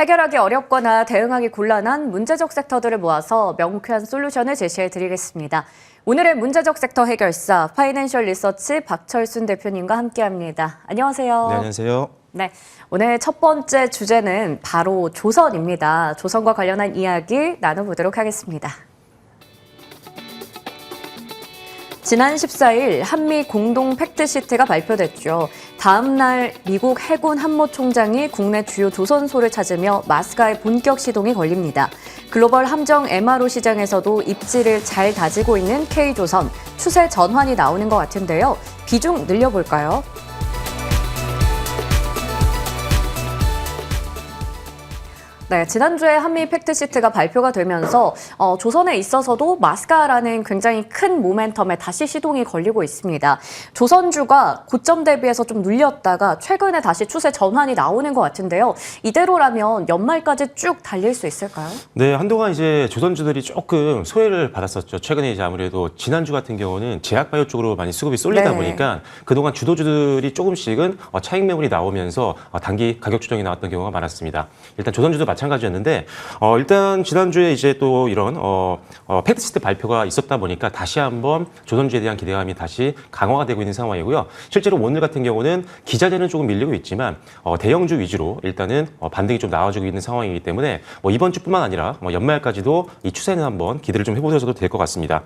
해결하기 어렵거나 대응하기 곤란한 문제적 섹터들을 모아서 명쾌한 솔루션을 제시해 드리겠습니다. 오늘의 문제적 섹터 해결사 파이낸셜 리서치 박철순 대표님과 함께합니다. 안녕하세요. 네, 안녕하세요. 네, 오늘 첫 번째 주제는 바로 조선입니다. 조선과 관련한 이야기 나눠보도록 하겠습니다. 지난 14일 한미 공동 팩트시트가 발표됐죠. 다음 날 미국 해군 함모총장이 국내 주요 조선소를 찾으며 마스가의 본격 시동이 걸립니다. 글로벌 함정 MRO 시장에서도 입지를 잘 다지고 있는 K조선, 추세 전환이 나오는 것 같은데요. 비중 늘려볼까요? 네, 지난주에 한미 팩트시트가 발표가 되면서 조선에 있어서도 마스가라는 굉장히 큰 모멘텀에 다시 시동이 걸리고 있습니다. 조선주가 고점 대비해서 좀 눌렸다가 최근에 다시 추세 전환이 나오는 것 같은데요. 이대로라면 연말까지 쭉 달릴 수 있을까요? 네, 한동안 이제 조선주들이 조금 소외를 받았었죠. 최근에 이제 아무래도 지난주 같은 경우는 제약바이오 쪽으로 많이 수급이 쏠리다 보니까 그동안 주도주들이 조금씩은 차익 매물이 나오면서 단기 가격 조정이 나왔던 경우가 많았습니다. 일단 조선주도 마찬가지였는데 일단 지난주에 이제 또 이런 팩트시트 발표가 있었다 보니까 다시 한번 조선주에 대한 기대감이 다시 강화가 되고 있는 상황이고요. 실제로 오늘 같은 경우는 기자재는 조금 밀리고 있지만 대형주 위주로 일단은 반등이 좀 나와주고 있는 상황이기 때문에 이번 주뿐만 아니라 연말까지도 이 추세는 한번 기대를 좀 해보셔도 될 것 같습니다.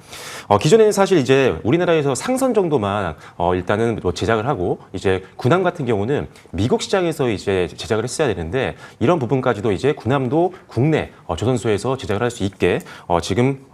기존에는 사실 이제 우리나라에서 상선 정도만 일단은 제작을 하고 이제 군함 같은 경우는 미국 시장에서 이제 제작을 했어야 되는데 이런 부분까지도 이제 군함도 국내 조선소에서 제작을 할 수 있게 지금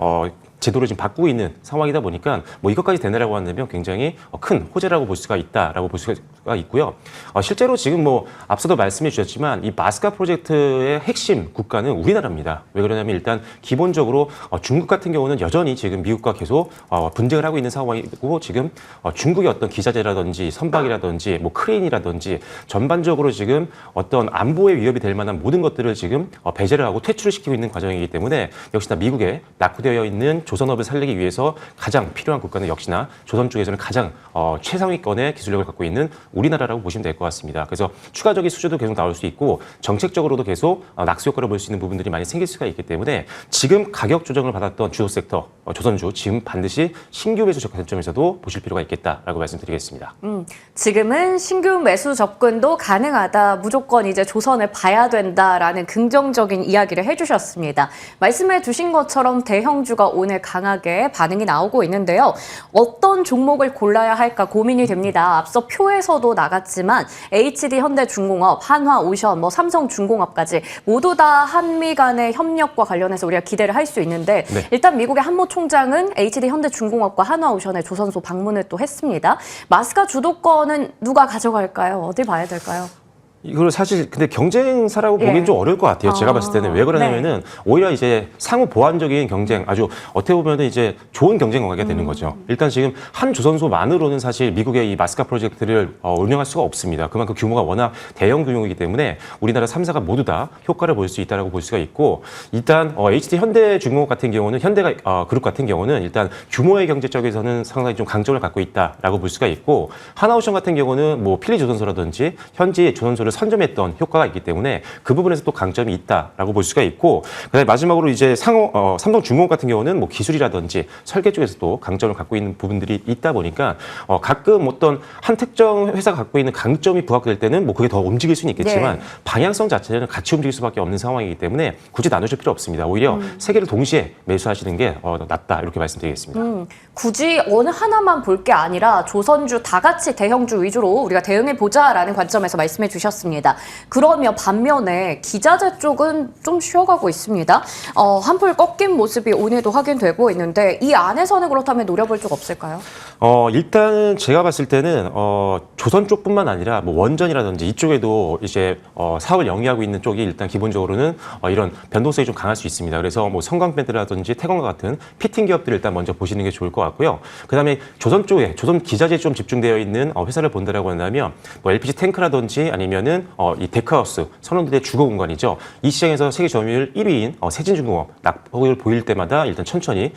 제도를 지금 바꾸고 있는 상황이다 보니까 이것까지 되느라고 한다면 굉장히 큰 호재라고 볼 수가 있다라고 볼 수가 있고요. 실제로 지금 앞서도 말씀해 주셨지만 이 마스가 프로젝트의 핵심 국가는 우리나라입니다. 왜 그러냐면 일단 기본적으로 중국 같은 경우는 여전히 지금 미국과 계속 분쟁을 하고 있는 상황이고 지금 중국의 어떤 기자재라든지 선박이라든지 크레인이라든지 전반적으로 지금 어떤 안보에 위협이 될 만한 모든 것들을 지금 배제를 하고 퇴출을 시키고 있는 과정이기 때문에 역시나 미국에 낙후되어 있는 조선업을 살리기 위해서 가장 필요한 국가는 역시나 조선 쪽에서는 가장 최상위권의 기술력을 갖고 있는 우리나라라고 보시면 될 것 같습니다. 그래서 추가적인 수주도 계속 나올 수 있고 정책적으로도 계속 낙수 효과를 볼 수 있는 부분들이 많이 생길 수가 있기 때문에 지금 가격 조정을 받았던 주요 섹터 조선주 지금 반드시 신규 매수 관점에서도 보실 필요가 있겠다라고 말씀드리겠습니다. 지금은 신규 매수 접근도 가능하다. 무조건 이제 조선을 봐야 된다라는 긍정적인 이야기를 해주셨습니다. 말씀해 주신 것처럼 대형주가 오늘 강하게 반응이 나오고 있는데요. 어떤 종목을 골라야 할까 고민이 됩니다. 앞서 표에서도 나갔지만 HD 현대중공업, 한화오션, 삼성중공업까지 모두 다 한미 간의 협력과 관련해서 우리가 기대를 할 수 있는데 일단 미국의 한모 총장은 HD 현대중공업과 한화오션의 조선소 방문을 또 했습니다. 마스가 주도권은 누가 가져갈까요? 어디 봐야 될까요? 이걸 사실 근데 경쟁사라고 보기엔 좀 어려울 것 같아요. 제가 봤을 때는 왜 그러냐면은 오히려 이제 상호 보완적인 경쟁 아주 어떻게 보면은 이제 좋은 경쟁 관계가 되는 거죠. 일단 지금 한 조선소만으로는 사실 미국의 이 마스가 프로젝트를 운영할 수가 없습니다. 그만큼 규모가 워낙 대형 규모이기 때문에 우리나라 3사가 모두 다 효과를 볼 수 있다라고 볼 수가 있고 일단 HD 현대중공업 같은 경우는 현대가 그룹 같은 경우는 일단 규모의 경제 쪽에서는 상당히 좀 강점을 갖고 있다라고 볼 수가 있고 한화오션 같은 경우는 필리 조선소라든지 현지 조선소를 선점했던 효과가 있기 때문에 그 부분에서 또 강점이 있다라고 볼 수가 있고 그다음에 마지막으로 이제 삼성중공업 같은 경우는 기술이라든지 설계 쪽에서도 강점을 갖고 있는 부분들이 있다 보니까 가끔 어떤 한 특정 회사가 갖고 있는 강점이 부각될 때는 그게 더 움직일 수는 있겠지만 방향성 자체는 같이 움직일 수밖에 없는 상황이기 때문에 굳이 나누실 필요 없습니다. 오히려 세 개를 동시에 매수하시는 게 낫다 이렇게 말씀드리겠습니다. 굳이 어느 하나만 볼 게 아니라 조선주 다 같이 대형주 위주로 우리가 대응해 보자라는 관점에서 말씀해 주셨습니다. 그러면 반면에 기자재 쪽은 좀 쉬어가고 있습니다. 한풀 꺾인 모습이 오늘도 확인되고 있는데 이 안에서는 그렇다면 노려볼 쪽 없을까요? 일단은 제가 봤을 때는 조선 쪽뿐만 아니라 원전이라든지 이쪽에도 이제 사업을 영위하고 있는 쪽이 일단 기본적으로는 이런 변동성이 좀 강할 수 있습니다. 그래서 성광밴드라든지 태광과 같은 피팅 기업들을 일단 먼저 보시는 게 좋을 것 같고요. 그다음에 조선 쪽에 조선 기자재에 좀 집중되어 있는 회사를 본다라고 한다면 LPG 탱크라든지 아니면은 이 데크하우스 선원들의 주거 공간이죠. 이 시장에서 세계 점유율 1위인 세진중공업 낙폭을 보일 때마다 일단 천천히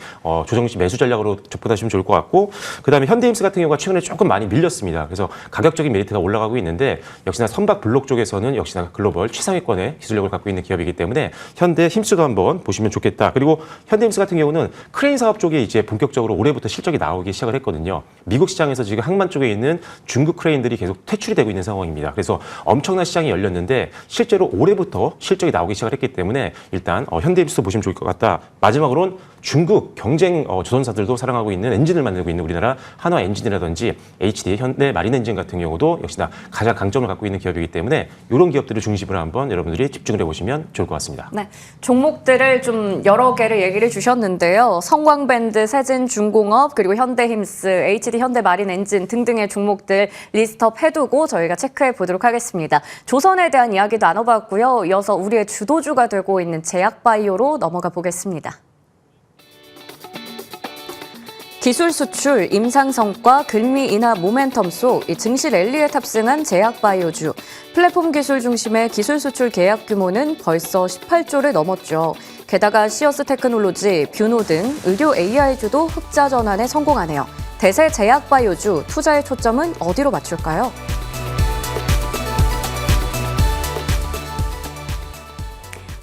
조정시 매수 전략으로 접근하시면 좋을 것 같고 그다음에 그다음에 현대힘스 같은 경우가 최근에 조금 많이 밀렸습니다. 그래서 가격적인 메리트가 올라가고 있는데 역시나 선박 블록 쪽에서는 역시나 글로벌 최상위권의 기술력을 갖고 있는 기업이기 때문에 현대힘스도 한번 보시면 좋겠다. 그리고 현대힘스 같은 경우는 크레인 사업 쪽에 이제 본격적으로 올해부터 실적이 나오기 시작을 했거든요. 미국 시장에서 지금 항만 쪽에 있는 중국 크레인들이 계속 퇴출이 되고 있는 상황입니다. 그래서 엄청난 시장이 열렸는데 실제로 올해부터 실적이 나오기 시작을 했기 때문에 일단 현대힘스도 보시면 좋을 것 같다. 마지막으로는 중국 경쟁 조선사들도 사랑하고 있는 엔진을 만들고 있는 우리나라 한화 엔진이라든지 HD 현대 마린 엔진 같은 경우도 역시나 가장 강점을 갖고 있는 기업이기 때문에 이런 기업들을 중심으로 한번 여러분들이 집중을 해보시면 좋을 것 같습니다. 네, 종목들을 좀 여러 개를 얘기를 주셨는데요. 성광밴드, 세진중공업, 그리고 현대힘스, HD 현대 마린 엔진 등등의 종목들 리스트업 해두고 저희가 체크해 보도록 하겠습니다. 조선에 대한 이야기도 나눠봤고요. 이어서 우리의 주도주가 되고 있는 제약바이오로 넘어가 보겠습니다. 기술 수출, 임상 성과, 금리 인하 모멘텀 속 증시 랠리에 탑승한 제약바이오주. 플랫폼 기술 중심의 기술 수출 계약 규모는 벌써 18조를 넘었죠. 게다가 시어스 테크놀로지, 뷰노 등 의료 AI주도 흑자 전환에 성공하네요. 대세 제약바이오주 투자의 초점은 어디로 맞출까요?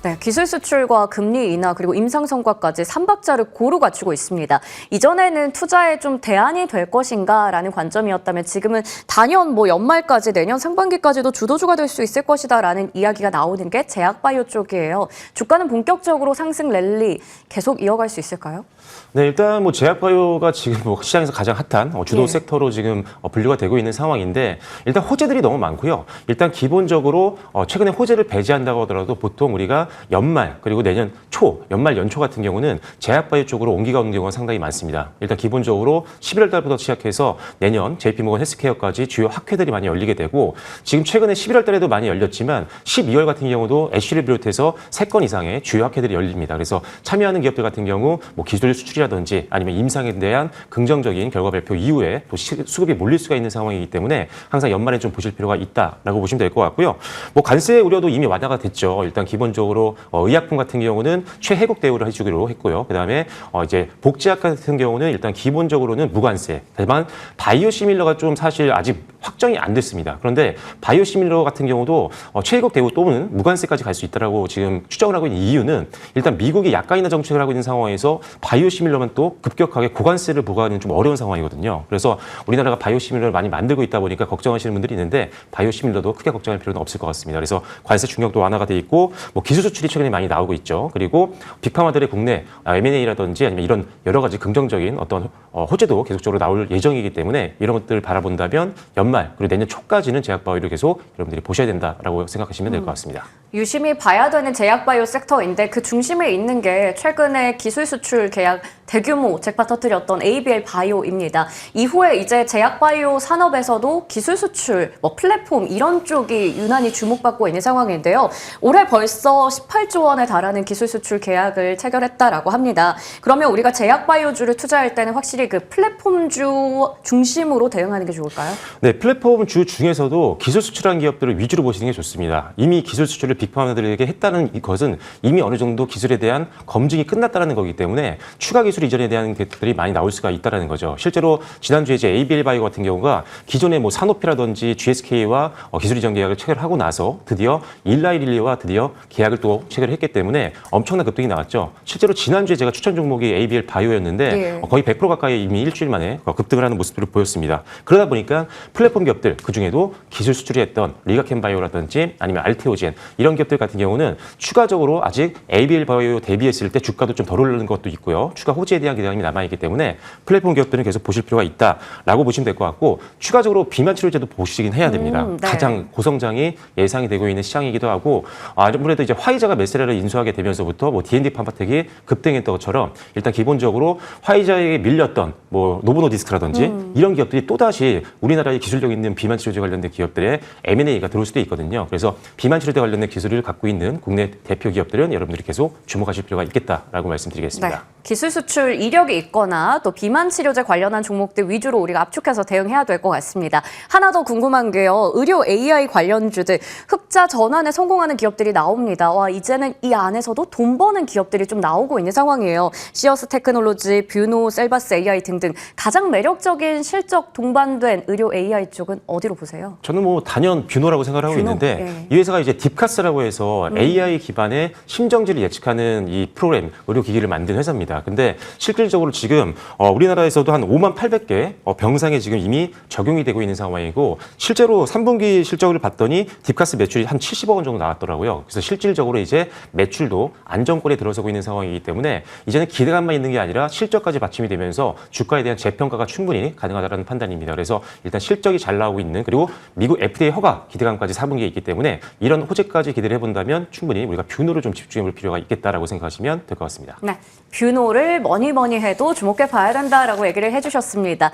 네, 기술 수출과 금리 인하 그리고 임상 성과까지 3박자를 고루 갖추고 있습니다. 이전에는 투자에 좀 대안이 될 것인가라는 관점이었다면 지금은 단연 연말까지 내년 상반기까지도 주도주가 될 수 있을 것이다라는 이야기가 나오는 게 제약바이오 쪽이에요. 주가는 본격적으로 상승 랠리 계속 이어갈 수 있을까요? 네, 일단 제약바이오가 지금 시장에서 가장 핫한 주도 섹터로 지금 분류가 되고 있는 상황인데 일단 호재들이 너무 많고요. 일단 기본적으로 최근에 호재를 배제한다고 하더라도 보통 우리가 연말 그리고 내년 초, 연말 연초 같은 경우는 제약바이오 쪽으로 옮기가는 경우가 상당히 많습니다. 일단 기본적으로 11월 달부터 시작해서 내년 JP모건 헬스케어까지 주요 학회들이 많이 열리게 되고 지금 최근에 11월 달에도 많이 열렸지만 12월 같은 경우도 애쉬를 비롯해서 3건 이상의 주요 학회들이 열립니다. 그래서 참여하는 기업들 같은 경우 기술 수출이라든지 아니면 임상에 대한 긍정적인 결과 발표 이후에 또 수급이 몰릴 수가 있는 상황이기 때문에 항상 연말에 좀 보실 필요가 있다라고 보시면 될 것 같고요. 관세 우려도 이미 완화가 됐죠. 일단 기본적으로 의약품 같은 경우는 최혜국 대우를 해주기로 했고요. 그다음에 이제 복제약 같은 경우는 일단 기본적으로는 무관세. 다만 바이오시밀러가 좀 사실 아직 확정이 안 됐습니다. 그런데 바이오시밀러 같은 경우도 최혜국 대우 또는 무관세까지 갈 수 있다라고 지금 추정을 하고 있는 이유는 일단 미국이 약가 인하 정책을 하고 있는 상황에서 바이오시밀러만 또 급격하게 고관세를 부과하는 좀 어려운 상황이거든요. 그래서 우리나라가 바이오시밀러를 많이 만들고 있다 보니까 걱정하시는 분들이 있는데 바이오시밀러도 크게 걱정할 필요는 없을 것 같습니다. 그래서 관세 충격도 완화가 돼 있고 기술 수출이 최근에 많이 나오고 있죠. 그리고 빅파마들의 국내 M&A라든지 아니면 이런 여러 가지 긍정적인 어떤 호재도 계속적으로 나올 예정이기 때문에 이런 것들을 바라본다면 연말 그리고 내년 초까지는 제약바이오를 계속 여러분들이 보셔야 된다라고 생각하시면 될 것 같습니다. 유심히 봐야 되는 제약바이오 섹터인데 그 중심에 있는 게 최근에 기술 수출 계약 대규모 잭팟 터뜨렸던 ABL 바이오입니다. 이후에 이제 제약바이오 산업에서도 기술 수출, 플랫폼 이런 쪽이 유난히 주목받고 있는 상황인데요. 올해 벌써 18조 원에 달하는 기술 수출 계약을 체결했다라고 합니다. 그러면 우리가 제약바이오주를 투자할 때는 확실히 그 플랫폼주 중심으로 대응하는 게 좋을까요? 네, 플랫폼주 중에서도 기술 수출한 기업들을 위주로 보시는 게 좋습니다. 이미 기술 수출을 빅파마들에게 했다는 것은 이미 어느 정도 기술에 대한 검증이 끝났다는 거기 때문에 추가 기술 이전에 대한 것들이 많이 나올 수가 있다는 거죠. 실제로 지난주에 이제 ABL 바이오 같은 경우가 기존의 사노피라든지 GSK와 기술 이전 계약을 체결하고 나서 드디어 일라이릴리와 드디어 계약을 또 체결했기 때문에 엄청난 급등이 나왔죠. 실제로 지난주에 제가 추천 종목이 ABL 바이오였는데 거의 100% 가까이 이미 일주일 만에 급등을 하는 모습들을 보였습니다. 그러다 보니까 플랫폼 기업들 그중에도 기술 수출이 했던 리가켄 바이오라든지 아니면 알테오젠 이런 기업들 같은 경우는 추가적으로 아직 ABL 바이오 대비했을 때 주가도 좀 덜 오르는 것도 있고요. 추가 호재에 대한 기대감이 남아있기 때문에 플랫폼 기업들은 계속 보실 필요가 있다라고 보시면 될 것 같고 추가적으로 비만 치료제도 보시긴 해야 됩니다. 네. 가장 고성장이 예상이 되고 있는 시장이기도 하고 아무래도 이제 화이자가 메세라를 인수하게 되면서부터 D&D 파마텍이 급등했던 것처럼 일단 기본적으로 화이자에게 밀렸던 노보노디스크라든지 이런 기업들이 또다시 우리나라의 기술 기술력 있는 비만 치료제 관련된 기업들의 M&A가 들어올 수도 있거든요. 그래서 비만 치료제 관련된 기술을 갖고 있는 국내 대표 기업들은 여러분들이 계속 주목하실 필요가 있겠다라고 말씀드리겠습니다. 네. 기술 수출 이력이 있거나 또 비만 치료제 관련한 종목들 위주로 우리가 압축해서 대응해야 될 것 같습니다. 하나 더 궁금한 게요. 의료 AI 관련주들 흑자 전환에 성공하는 기업들이 나옵니다. 와, 이제는 이 안에서도 돈 버는 기업들이 좀 나오고 있는 상황이에요. 시어스 테크놀로지, 뷰노, 셀바스 AI 등등 가장 매력적인 실적 동반된 의료 AI 쪽은 어디로 보세요? 저는 뭐 단연 뷰노라고 생각을 하고 뷰노? 있는데 네. 이 회사가 이제 딥카스라고 해서 AI 기반의 심정지를 예측하는 이 프로그램 의료기기를 만든 회사입니다. 근데 실질적으로 지금 우리나라에서도 한 5만 800개 병상에 지금 이미 적용이 되고 있는 상황이고 실제로 3분기 실적을 봤더니 딥카스 매출이 한 70억 원 정도 나왔더라고요. 그래서 실질적으로 이제 매출도 안정권에 들어서고 있는 상황이기 때문에 이제는 기대감만 있는 게 아니라 실적까지 받침이 되면서 주가에 대한 재평가가 충분히 가능하다는 판단입니다. 그래서 일단 실적이 잘 나오고 있는 그리고 미국 FDA 허가 기대감까지 4분기에 있기 때문에 이런 호재까지 기대를 해본다면 충분히 우리가 뷰노를 좀 집중해 볼 필요가 있겠다라고 생각하시면 될 것 같습니다. 네, 뷰노를 뭐니 해도 주목해 봐야 된다라고 얘기를 해주셨습니다.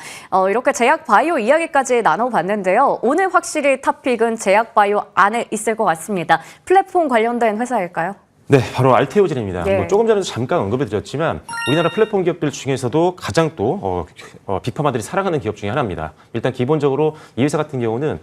이렇게 제약 바이오 이야기까지 나눠봤는데요. 오늘 확실히 탑픽은 제약 바이오 안에 있을 것 같습니다. 플랫폼 관련된 회사일까요? 네, 바로 알테오젠입니다. 네. 뭐 조금 전에도 잠깐 언급해 드렸지만 우리나라 플랫폼 기업들 중에서도 가장 또 빅파마들이 살아가는 기업 중에 하나입니다. 일단 기본적으로 이 회사 같은 경우는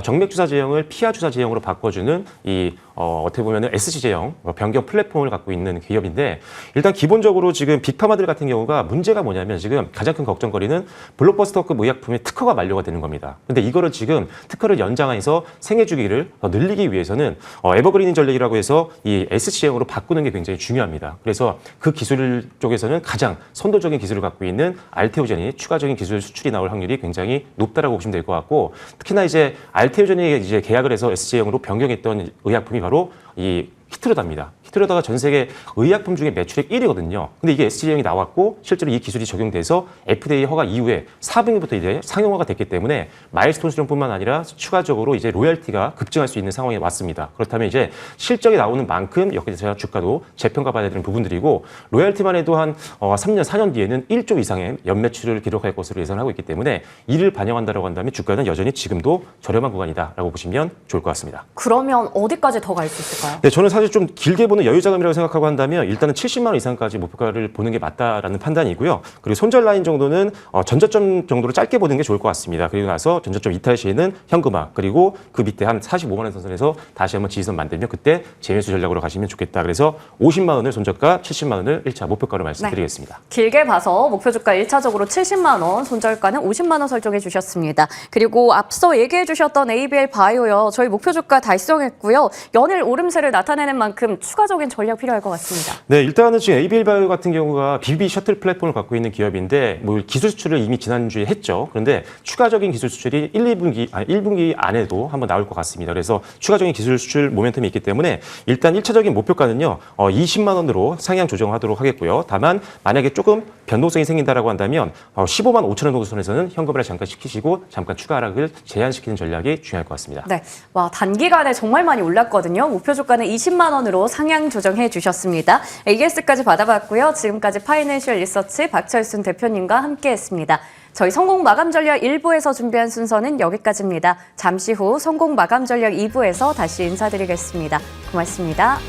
정맥주사 제형을 피하 주사 제형으로 바꿔주는 이 어떻게 보면 SC 제형 변경 플랫폼을 갖고 있는 기업인데 일단 기본적으로 지금 빅파마들 같은 경우가 문제가 뭐냐면 지금 가장 큰 걱정거리는 블록버스터급 의약품의 특허가 만료가 되는 겁니다. 근데 이거를 지금 특허를 연장해서 생애 주기를 더 늘리기 위해서는 에버그리닝 전략이라고 해서 이 SC형으로 바꾸는 게 굉장히 중요합니다. 그래서 그 기술 쪽에서는 가장 선도적인 기술을 갖고 있는 알테오젠이 추가적인 기술 수출이 나올 확률이 굉장히 높다라고 보시면 될 것 같고 특히나 이제 알테오젠이 이제 계약을 해서 SC형으로 변경했던 의약품이 바로 이 키트로다입니다. 키트로다가 전 세계 의약품 중에 매출액 1위거든요. 근데 이게 SC형이 나왔고 실제로 이 기술이 적용돼서 FDA 허가 이후에 4분기부터 이제 상용화가 됐기 때문에 마일스톤 수령뿐만 아니라 추가적으로 이제 로열티가 급증할 수 있는 상황에 왔습니다. 그렇다면 이제 실적이 나오는 만큼 여기서 주가도 재평가받아야 되는 부분들이고 로열티만 해도 한 3년, 4년 뒤에는 1조 이상의 연매출을 기록할 것으로 예상하고 있기 때문에 이를 반영한다고 한다면 주가는 여전히 지금도 저렴한 구간이다라고 보시면 좋을 것 같습니다. 그러면 어디까지 더 갈 수 있을까요? 네, 저는 사실 좀 길게 보는 여유 자금이라고 생각하고 한다면 일단은 70만 원 이상까지 목표가를 보는 게 맞다라는 판단이고요. 그리고 손절 라인 정도는 전저점 정도로 짧게 보는 게 좋을 것 같습니다. 그리고 나서 전저점 이탈 시에는 현금화 그리고 그 밑에 한 45만 원 선선에서 다시 한번 지지선 만들면 그때 재매수 전략으로 가시면 좋겠다. 그래서 50만 원을 손절가, 70만 원을 1차 목표가로 말씀드리겠습니다. 네. 길게 봐서 목표 주가 1차적으로 70만 원, 손절가는 50만 원 설정해 주셨습니다. 그리고 앞서 얘기해 주셨던 ABL 바이오요. 저희 목표 주가 달성했고요. 연일 오름세를 나타내는 만큼 추가적인 전략 필요할 것 같습니다. 네, 일단은 지금 ABL 바이오 같은 경우가 BB 셔틀 플랫폼을 갖고 있는 기업인데 뭐 기술 수출을 이미 지난주에 했죠. 그런데 추가적인 기술 수출이 1분기 안에도 한번 나올 것 같습니다. 그래서 추가적인 기술 수출 모멘텀이 있기 때문에 일단 1차적인 목표가는요. 20만 원으로 상향 조정하도록 하겠고요. 다만 만약에 조금 변동성이 생긴다라고 한다면 15만 5천 원 정도 선에서는 현금화를 잠깐 시키시고 잠깐 추가 하락을 제한시키는 전략이 중요할 것 같습니다. 네, 와 단기간에 정말 많이 올랐거든요. 목표 주가는 20만 원으로 상향 조정해 주셨습니다. AS까지 받아봤고요. 지금까지 파이낸셜 리서치 박철순 대표님과 함께했습니다. 저희 성공 마감 전략 1부에서 준비한 순서는 여기까지입니다. 잠시 후 성공 마감 전략 2부에서 다시 인사드리겠습니다. 고맙습니다.